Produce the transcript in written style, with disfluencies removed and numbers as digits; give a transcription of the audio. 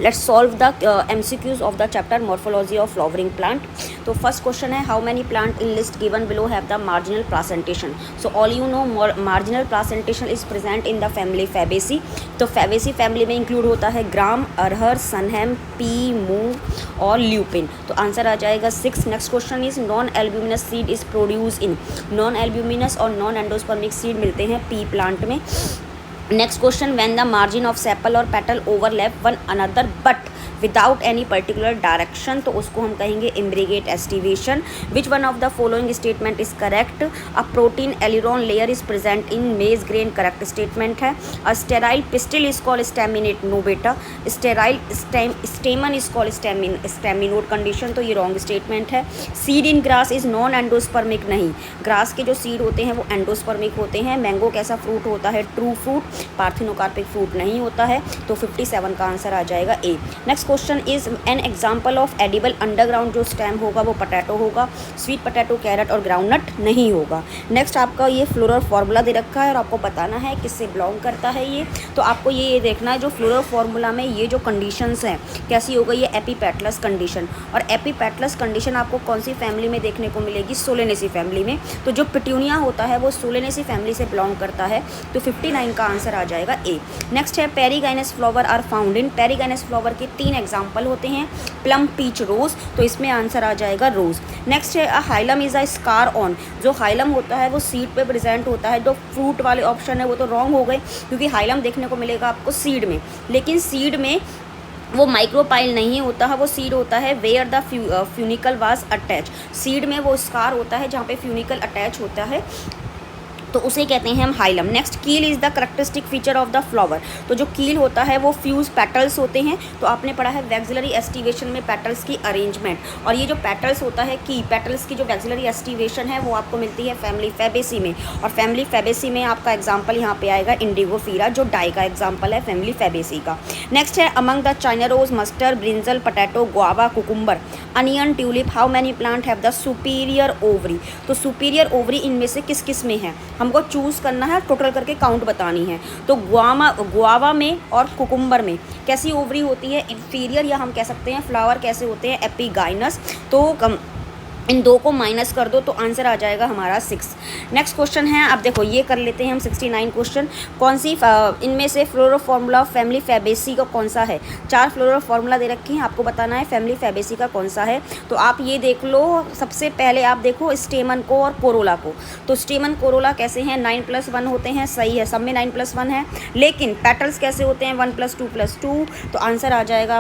Let's solve the MCQs of the chapter morphology of flowering plant. तो first question है, how many plant in list given below have the marginal placentation. So all you know marginal placentation is present in the family Fabaceae. तो Fabaceae family में include होता है ग्राम, अरहर, सनहेम, P, मूंग और lupin. तो answer आ जाएगा 6। Next question is, non albuminous seed is produce in. Non albuminous और non endospermic seed मिलते हैं पी प्लांट में। Next question, when the margin of sepal और petal overlap one another but without any particular direction, तो उसको हम कहेंगे imbricate aestivation. Which one of the following statement is correct. A protein aleurone layer is present in maize grain, correct statement है। A sterile pistil is called staminate, no बेटा। Sterile stamen is called staminode condition, तो ये wrong statement है। Seed in grass is non endospermic, नहीं, grass के जो seed होते हैं वो एंडोस्पर्मिक होते हैं। मैंगो कैसा फ्रूट होता है, ट्रू फ्रूट, पार्थिनोकार्पिक फ्रूट नहीं होता है। तो 57 का आंसर आ जाएगा A. Next question is, an example of edible underground जो स्टेम होगा वो पोटैटो होगा। स्वीट पोटैटो, कैरेट और ग्राउंडनट नहीं होगा। नेक्स्ट आपका ये फ्लोरल फार्मूला दे रखा है और आपको बताना है किससे बिलोंग करता है ये। तो आपको ये देखना है जो फ्लोरल फार्मूला में ये जो कंडीशंस हैं कैसी हो गई, ये एपीपेटलस कंडीशन। और एपीपेटलस कंडीशन आपको कौन सी फैमिली में देखने को मिलेगी, सोलेनेसी फैमिली में। तो जो पिट्यूनिया होता है वो सोलेनेसी फैमिली से बिलोंग करता है। तो 59 का आंसर आ जाएगा ए। नेक्स्ट है, perigynous flower are found in. Perigynous flower के 3 एग्जाम्पल होते हैं, प्लम, पीच, रोज। तो इसमें आंसर आ जाएगा रोज। नेक्स्ट है, a hilum is a scar on. जो हाइलम होता है वो सीड पे प्रेजेंट होता है। जो फ्रूट वाले ऑप्शन है वो तो रॉन्ग हो गए, क्योंकि हाइलम देखने को मिलेगा आपको सीड में, लेकिन सीड में वो माइक्रोपाइल नहीं होता है, वो सीड होता है where the funicle was attach. Seed में वो स्कार होता है जहाँ पे फ्यूनिकल अटैच होता है, तो उसे कहते हैं हम हाइलम। नेक्स्ट, कील is the characteristic feature of the flower. तो जो कील होता है वो फ्यूज पेटल्स होते हैं। तो आपने पढ़ा है वैक्सिलरी एस्टिवेशन में पेटल्स की अरेंजमेंट, और ये जो पेटल्स होता है की पेटल्स की जो वैक्सिलरी एस्टिवेशन है वो आपको मिलती है फैमिली फैबेसी में। और फैमिली फैबेसी में आपका एग्जाम्पल यहाँ पे आएगा इंडिगोफीरा, जो डाई का एग्जाम्पल है फैमिली फैबेसी का। नेक्स्ट है, among the China rose, mustard, brinjal, potato, guava, cucumber, onion, tulip, how many plant have the superior ovary. तो सुपीरियर ओवरी इनमें से किस किस में है हमको चूज़ करना है, टोटल करके काउंट बतानी है। तो गुआवा में और कुकुम्बर में कैसी ओवरी होती है, इंफीरियर, या हम कह सकते हैं फ्लावर कैसे होते हैं, एपिगाइनस। तो इन 2 को माइनस कर दो तो आंसर आ जाएगा हमारा 6। नेक्स्ट क्वेश्चन है, अब देखो ये कर लेते हैं हम 69 क्वेश्चन। कौन सी इनमें से floral formula of family Fabaceae का कौन सा है। 4 फ्लोरल फार्मूला दे रखे हैं, आपको बताना है फैमिली फैबेसी का कौन सा है। तो आप ये देख लो, सबसे पहले आप देखो स्टेमन को और कोरोला को। तो स्टेमन कोरोला कैसे हैं, 9+1 होते हैं, सही है, सब में 9+1 है। लेकिन पेटल्स कैसे होते हैं, 1+2+2। तो आंसर आ जाएगा